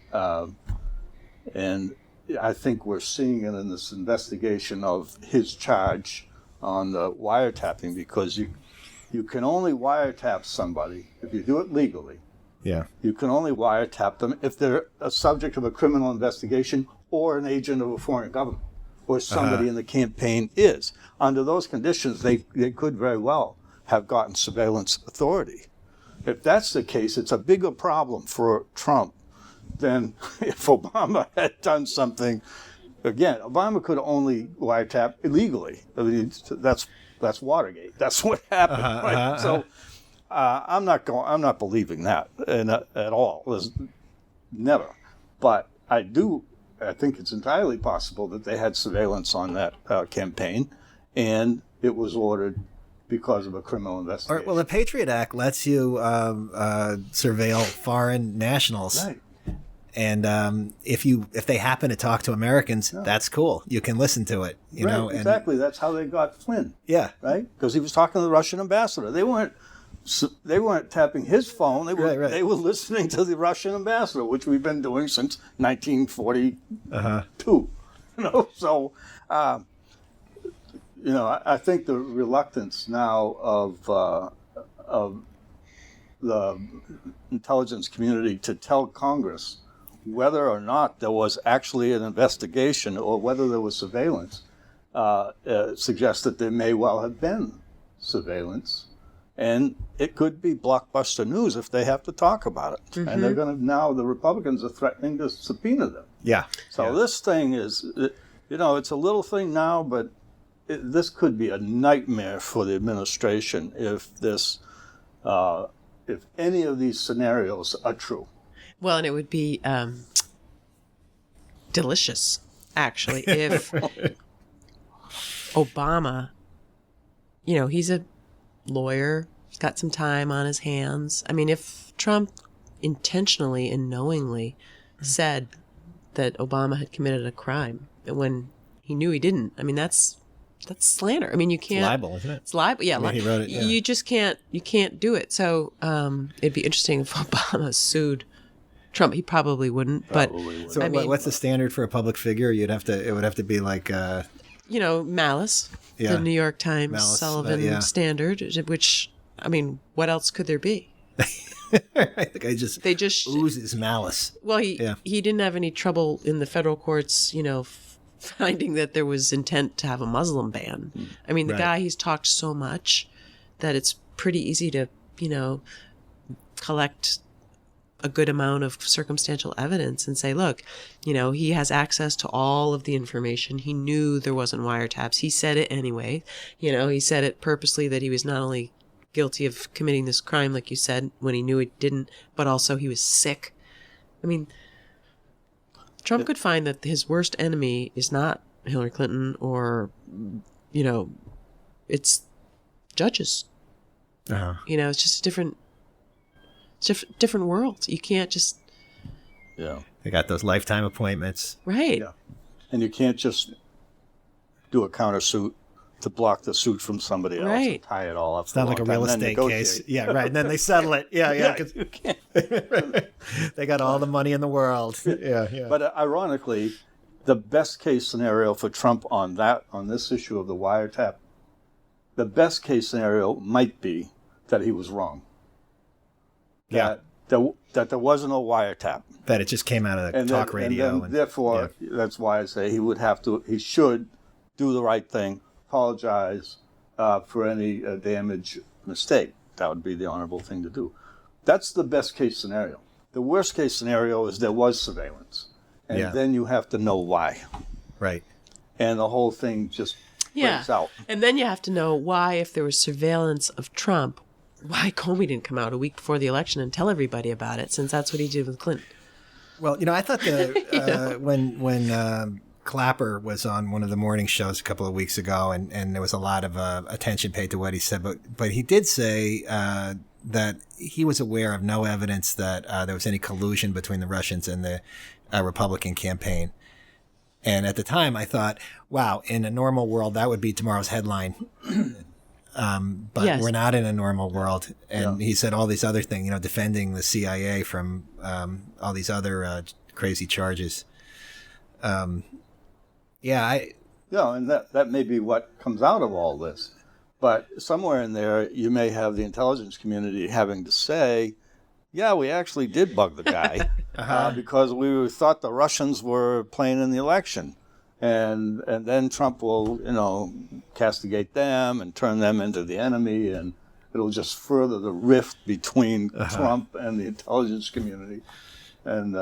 I think we're seeing it in this investigation of his charge on the wiretapping, because you can only wiretap somebody if you do it legally. Yeah. You can only wiretap them if they're a subject of a criminal investigation or an agent of a foreign government, or somebody in the campaign is. Under those conditions, they could very well have gotten surveillance authority. If that's the case, it's a bigger problem for Trump than if Obama had done something. Again, Obama could only wiretap illegally. I mean, that's Watergate. That's what happened. Right? So I'm not believing that at all. There's never. But I think it's entirely possible that they had surveillance on that campaign, and it was ordered because of a criminal investigation. Well, the Patriot Act lets you surveil foreign nationals. Right. And if they happen to talk to Americans, that's cool. You can listen to it. You know. And exactly. That's how they got Flynn. Yeah. Right. Because he was talking to the Russian ambassador. They weren't tapping his phone. They were listening to the Russian ambassador, which we've been doing since 1942. So I think the reluctance now of the intelligence community to tell Congress whether or not there was actually an investigation or whether there was surveillance suggests that there may well have been surveillance. And it could be blockbuster news if they have to talk about it. Mm-hmm. And they're going to, now the Republicans are threatening to subpoena them. Yeah. So this thing is, it's a little thing now, but this could be a nightmare for the administration if any of these scenarios are true. Well, and it would be delicious, actually, if Obama, he's a lawyer, he's got some time on his hands. I mean, if Trump intentionally and knowingly said that Obama had committed a crime when he knew he didn't, I mean, that's slander. I mean, you can't. It's libel, isn't it? It's libel. Yeah, he wrote it. Yeah. You just can't. You can't do it. So it'd be interesting if Obama sued Trump, he probably wouldn't. Probably but wouldn't. So I mean, what's the standard for a public figure? It would have to be like, malice, Yeah. the New York Times Malice, Sullivan standard, which, I mean, what else could there be? the guy They just oozes malice. Well, he didn't have any trouble in the federal courts, finding that there was intent to have a Muslim ban. I mean, the Right. guy, he's talked so much that it's pretty easy to, collect a good amount of circumstantial evidence and say, look, he has access to all of the information. He knew there wasn't wiretaps. He said it anyway. He said it purposely that he was not only guilty of committing this crime, like you said, when he knew he didn't, but also he was sick. I mean, Trump could find that his worst enemy is not Hillary Clinton or, it's judges. Uh-huh. It's just a different world. You can't just... Yeah. They got those lifetime appointments. Right. Yeah. And you can't just do a countersuit to block the suit from somebody else and tie it all up. It's not like a real estate case. Yeah, right. And then they settle it. Yeah. You can't. They got all the money in the world. Yeah. But ironically, the best case scenario for Trump on this issue of the wiretap, the best case scenario might be that he was wrong. That there wasn't a wiretap. That it just came out of the talk radio. And therefore, that's why I say he should do the right thing, apologize for any damage mistake. That would be the honorable thing to do. That's the best case scenario. The worst case scenario is there was surveillance. And then you have to know why. Right. And the whole thing just breaks out. And then you have to know why, if there was surveillance of Trump, why Comey didn't come out a week before the election and tell everybody about it, since that's what he did with Clinton. Well, I thought when Clapper was on one of the morning shows a couple of weeks ago, and there was a lot of attention paid to what he said, but he did say that he was aware of no evidence that there was any collusion between the Russians and the Republican campaign. And at the time, I thought, wow, in a normal world, that would be tomorrow's headline. But we're not in a normal world. And he said all these other things, defending the CIA from all these other crazy charges. And that may be what comes out of all this. But somewhere in there, you may have the intelligence community having to say, yeah, we actually did bug the guy because we thought the Russians were playing in the election. And then Trump will, castigate them and turn them into the enemy, and it'll just further the rift between Trump and the intelligence community. And,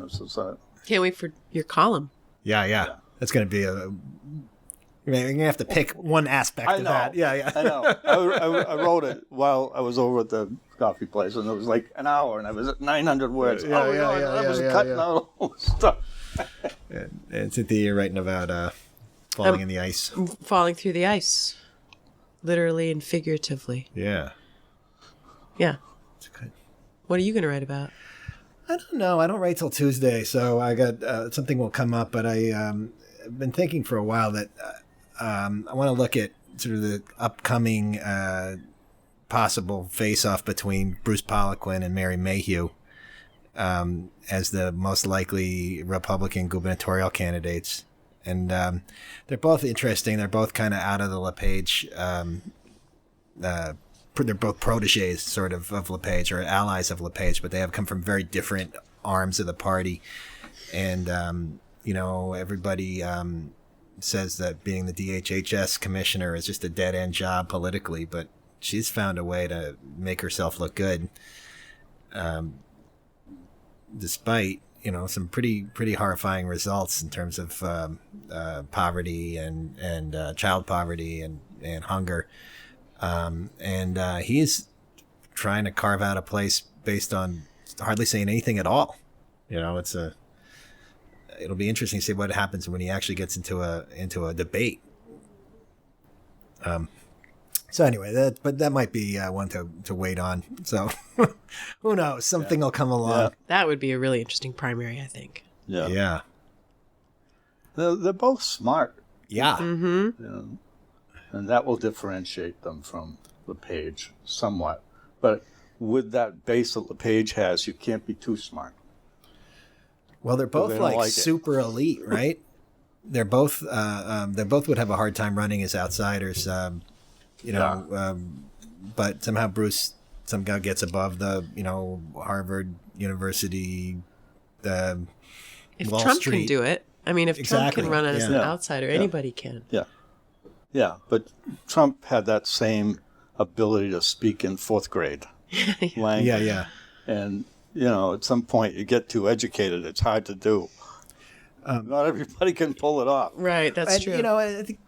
so can't wait for your column. Yeah. That's going to be you're going to have to pick one aspect of that. Yeah. I know. I wrote it while I was over at the coffee place, and it was like an hour, and I was at 900 words. I was cutting out all the stuff. And Cynthia, you're writing about falling in the ice. Falling through the ice. Literally and figuratively. Yeah. Yeah. That's good. What are you going to write about? I don't know. I don't write till Tuesday, so I got something will come up, but I've been thinking for a while that I want to look at sort of the upcoming possible face-off between Bruce Poliquin and Mary Mayhew as the most likely Republican gubernatorial candidates. And they're both interesting. They're both kind of out of the LePage. They're both proteges, sort of LePage, or allies of LePage, but they have come from very different arms of the party. And, everybody says that being the DHHS commissioner is just a dead-end job politically, but she's found a way to make herself look good, despite some pretty horrifying results in terms of poverty and child poverty and hunger. He's trying to carve out a place based on hardly saying anything at all. It'll be interesting to see what happens when he actually gets into a debate. So anyway, that might be one to wait on. So who knows? Something will come along. Yeah. That would be a really interesting primary, I think. Yeah. They're both smart. Yeah. Mm-hmm. And that will differentiate them from LePage somewhat. But with that base that LePage has, you can't be too smart. Well, they're both like it. super elite, right? They're both would have a hard time running as outsiders, but somehow Bruce somehow gets above the, Harvard University, if Wall Trump Street. can do it, I mean, if Exactly. Trump can run it as an Yeah. outsider, anybody can. Yeah, but Trump had that same ability to speak in fourth grade language. Yeah. And, at some point you get too educated, it's hard to do. Not everybody can pull it off. Right, that's true. I think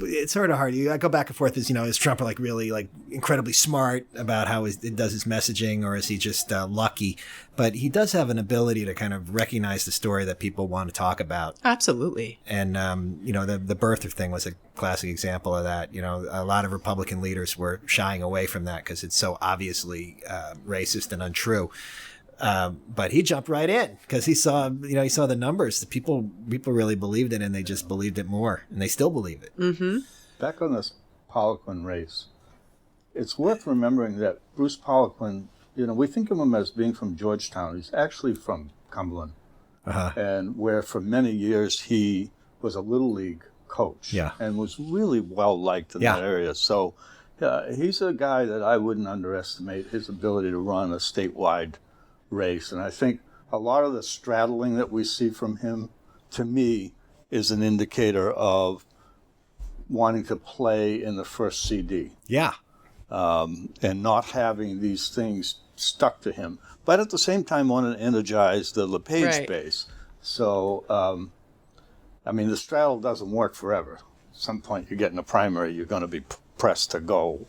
it's sort of hard. I go back and forth is Trump like really like incredibly smart about how it does his messaging, or is he just lucky? But he does have an ability to kind of recognize the story that people want to talk about. Absolutely. And, the birther thing was a classic example of that. A lot of Republican leaders were shying away from that because it's so obviously racist and untrue. But he jumped right in because he saw the numbers. The people really believed it, and they just believed it more, and they still believe it. Mm-hmm. Back on this Poliquin race, it's worth remembering that Bruce Poliquin, we think of him as being from Georgetown. He's actually from Cumberland, and where for many years he was a Little League coach, and was really well liked in that area. So, he's a guy that I wouldn't underestimate his ability to run a statewide race. And I think a lot of the straddling that we see from him, to me, is an indicator of wanting to play in the first CD. Yeah. And not having these things stuck to him. But at the same time, wanting to energize the LePage base. So, the straddle doesn't work forever. At some point, you get in a primary, you're going to be pressed to go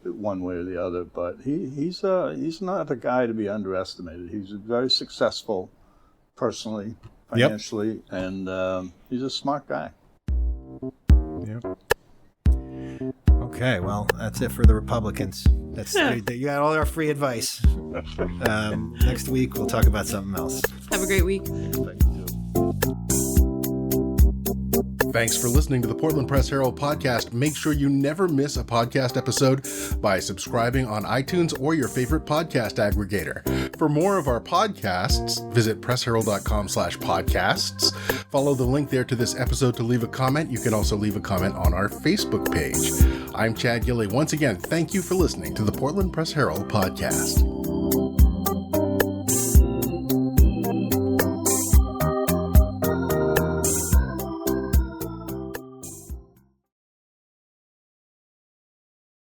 one way or the other, but he's not a guy to be underestimated. He's very successful personally, financially, and he's a smart guy. Yep. Okay, well, that's it for the Republicans. You got all our free advice. Next week we'll talk about something else. Have a great week. Thanks for listening to the Portland Press Herald podcast. Make sure you never miss a podcast episode by subscribing on iTunes or your favorite podcast aggregator. For more of our podcasts, visit pressherald.com/podcasts. Follow the link there to this episode to leave a comment. You can also leave a comment on our Facebook page. I'm Chad Gilley. Once again, thank you for listening to the Portland Press Herald podcast.